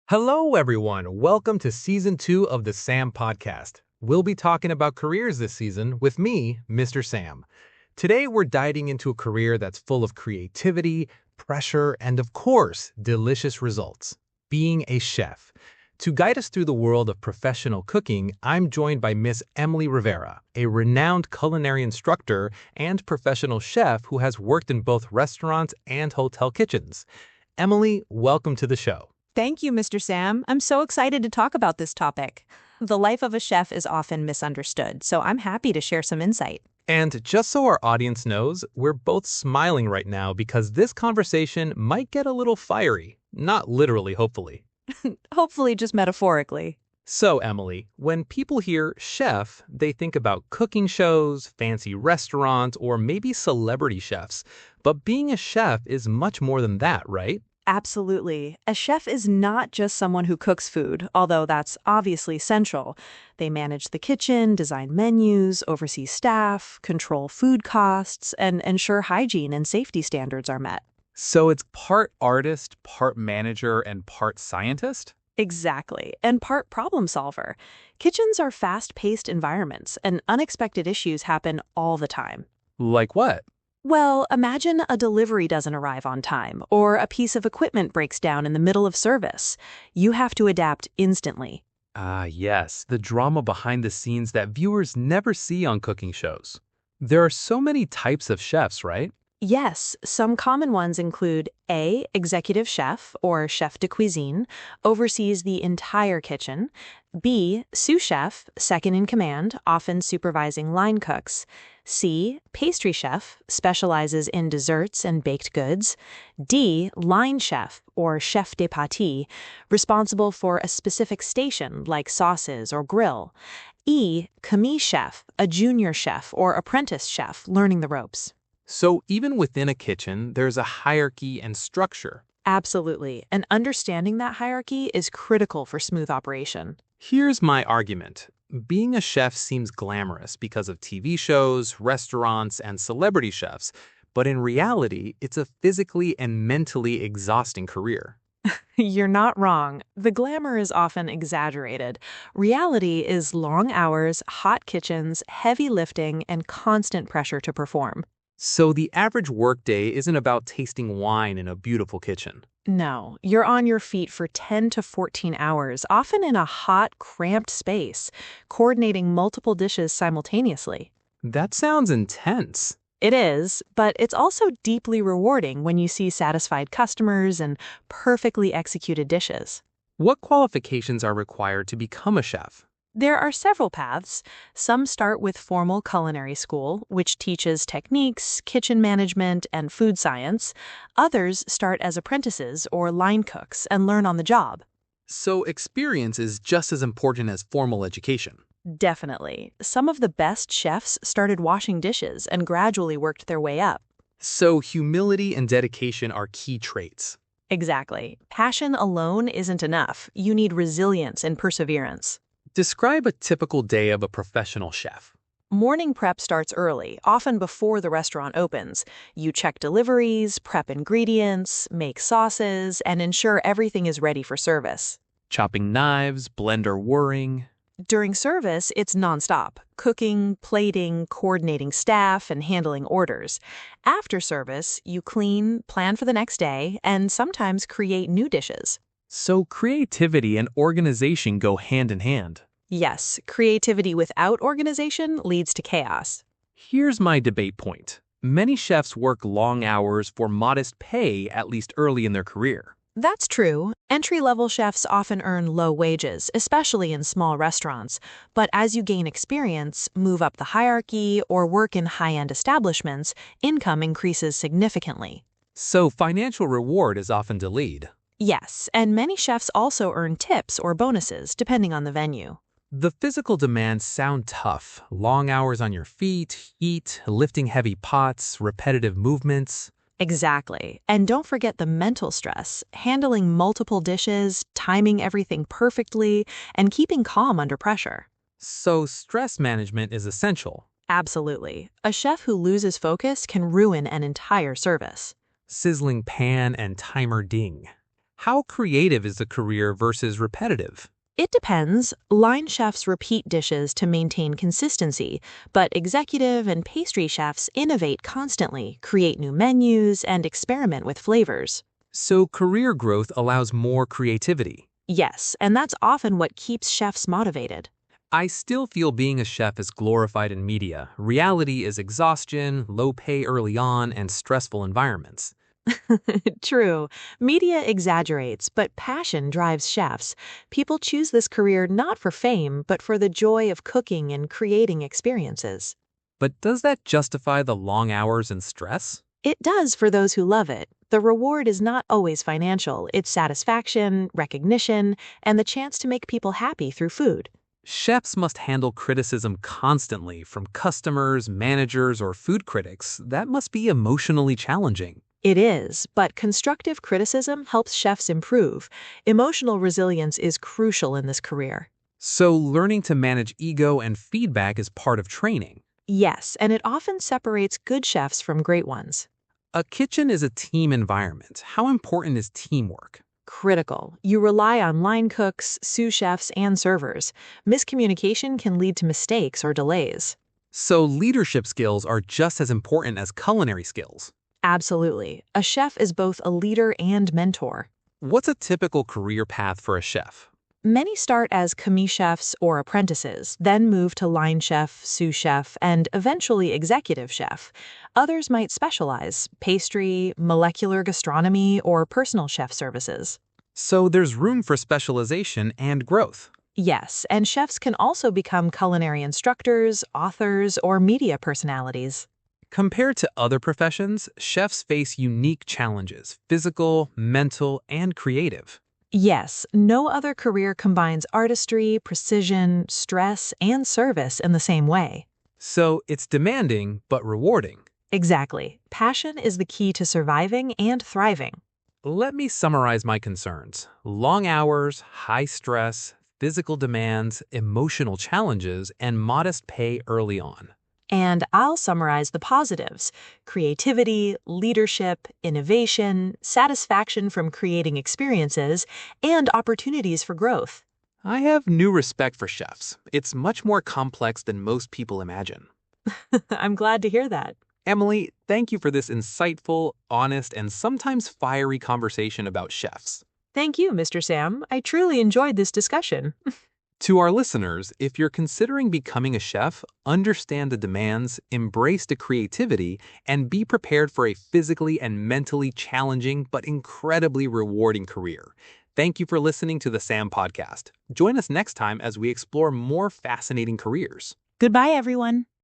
Hello, everyone. Welcome to season 2 of the Sam Podcast. We'll be talking about careers this season with me, Mr. Sam. Today, we're diving into a career that's full of creativity, pressure, and of course, delicious results being a chef. To guide us through the world of professional cooking, I'm joined by Miss Emily Rivera, a renowned culinary instructor and professional chef who has worked in both restaurants and hotel kitchens. Emily, welcome to the show. Thank you, Mr. Sam. I'm so excited to talk about this topic. The life of a chef is often misunderstood, so I'm happy to share some insight. And just so our audience knows, we're both smiling right now because this conversation might get a little fiery. Not literally, hopefully. Hopefully, just metaphorically. So, Emily, when people hear chef, they think about cooking shows, fancy restaurants, or maybe celebrity chefs. But being a chef is much more than that, right? Absolutely. A chef is not just someone who cooks food, although that's obviously central. They manage the kitchen, design menus, oversee staff, control food costs, and ensure hygiene and safety standards are met. So it's part artist, part manager, and part scientist? Exactly, and part problem solver. Kitchens are fast-paced environments, and unexpected issues happen all the time. Like what? Well, imagine a delivery doesn't arrive on time, or a piece of equipment breaks down in the middle of service. You have to adapt instantly. Yes, the drama behind the scenes that viewers never see on cooking shows. There are so many types of chefs, right? Yes, some common ones include A. Executive chef, or chef de cuisine, oversees the entire kitchen. B. Sous chef, second in command, often supervising line cooks. C. Pastry chef, specializes in desserts and baked goods. D. Line chef, or chef de pâtis, responsible for a specific station like sauces or grill. E. Commis chef, a junior chef or apprentice chef learning the ropes. So, even within a kitchen, there's a hierarchy and structure. Absolutely, and understanding that hierarchy is critical for smooth operation. Here's my argument. Being a chef seems glamorous because of TV shows, restaurants, and celebrity chefs, but in reality, it's a physically and mentally exhausting career. You're not wrong. The glamour is often exaggerated. Reality is long hours, hot kitchens, heavy lifting, and constant pressure to perform. So the average workday isn't about tasting wine in a beautiful kitchen. No, you're on your feet for 10 to 14 hours, often in a hot, cramped space, coordinating multiple dishes simultaneously. That sounds intense. It is, but it's also deeply rewarding when you see satisfied customers and perfectly executed dishes. What qualifications are required to become a chef? There are several paths. Some start with formal culinary school, which teaches techniques, kitchen management, and food science. Others start as apprentices or line cooks and learn on the job. So experience is just as important as formal education. Definitely. Some of the best chefs started washing dishes and gradually worked their way up. So humility and dedication are key traits. Exactly. Passion alone isn't enough. You need resilience and perseverance. Describe a typical day of a professional chef. Morning prep starts early, often before the restaurant opens. You check deliveries, prep ingredients, make sauces, and ensure everything is ready for service. Chopping knives, blender whirring. During service, it's nonstop: cooking, plating, coordinating staff, and handling orders. After service, you clean, plan for the next day, and sometimes create new dishes. So creativity and organization go hand in hand. Yes, creativity without organization leads to chaos. Here's my debate point. Many chefs work long hours for modest pay, at least early in their career. That's true. Entry-level chefs often earn low wages, especially in small restaurants. But as you gain experience, move up the hierarchy, or work in high-end establishments, income increases significantly. So financial reward is often delayed. Yes, and many chefs also earn tips or bonuses, depending on the venue. The physical demands sound tough. Long hours on your feet, heat, lifting heavy pots, repetitive movements. Exactly. And don't forget the mental stress, handling multiple dishes, timing everything perfectly, and keeping calm under pressure. So stress management is essential. Absolutely. A chef who loses focus can ruin an entire service. Sizzling pan and timer ding. How creative is the career versus repetitive? It depends. Line chefs repeat dishes to maintain consistency, but executive and pastry chefs innovate constantly, create new menus, and experiment with flavors. So career growth allows more creativity. Yes, and that's often what keeps chefs motivated. I still feel being a chef is glorified in media. Reality is exhaustion, low pay early on, and stressful environments. True, media exaggerates, but passion drives chefs. People choose this career not for fame, but for the joy of cooking and creating experiences. But does that justify the long hours and stress? It does for those who love it. The reward is not always financial, it's satisfaction, recognition, and the chance to make people happy through food. Chefs must handle criticism constantly from customers, managers, or food critics. That must be emotionally challenging. It is, but constructive criticism helps chefs improve. Emotional resilience is crucial in this career. So, learning to manage ego and feedback is part of training. Yes, and it often separates good chefs from great ones. A kitchen is a team environment. How important is teamwork? Critical. You rely on line cooks, sous chefs, and servers. Miscommunication can lead to mistakes or delays. So, leadership skills are just as important as culinary skills. Absolutely. A chef is both a leader and mentor. What's a typical career path for a chef? Many start as commis chefs or apprentices, then move to line chef, sous chef, and eventually executive chef. Others might specialize: pastry, molecular gastronomy, or personal chef services. So, there's room for specialization and growth. Yes, and chefs can also become culinary instructors, authors, or media personalities. Compared to other professions, chefs face unique challenges: physical, mental, and creative. Yes, no other career combines artistry, precision, stress, and service in the same way. So, it's demanding but rewarding. Exactly. Passion is the key to surviving and thriving. Let me summarize my concerns: long hours, high stress, physical demands, emotional challenges, and modest pay early on. And I'll summarize the positives: creativity, leadership, innovation, satisfaction from creating experiences, and opportunities for growth. I have new respect for chefs. It's much more complex than most people imagine. I'm glad to hear that. Emily, thank you for this insightful, honest, and sometimes fiery conversation about chefs. Thank you, Mr. Sam. I truly enjoyed this discussion. To our listeners, if you're considering becoming a chef, understand the demands, embrace the creativity, and be prepared for a physically and mentally challenging but incredibly rewarding career. Thank you for listening to the Sam Podcast. Join us next time as we explore more fascinating careers. Goodbye, everyone.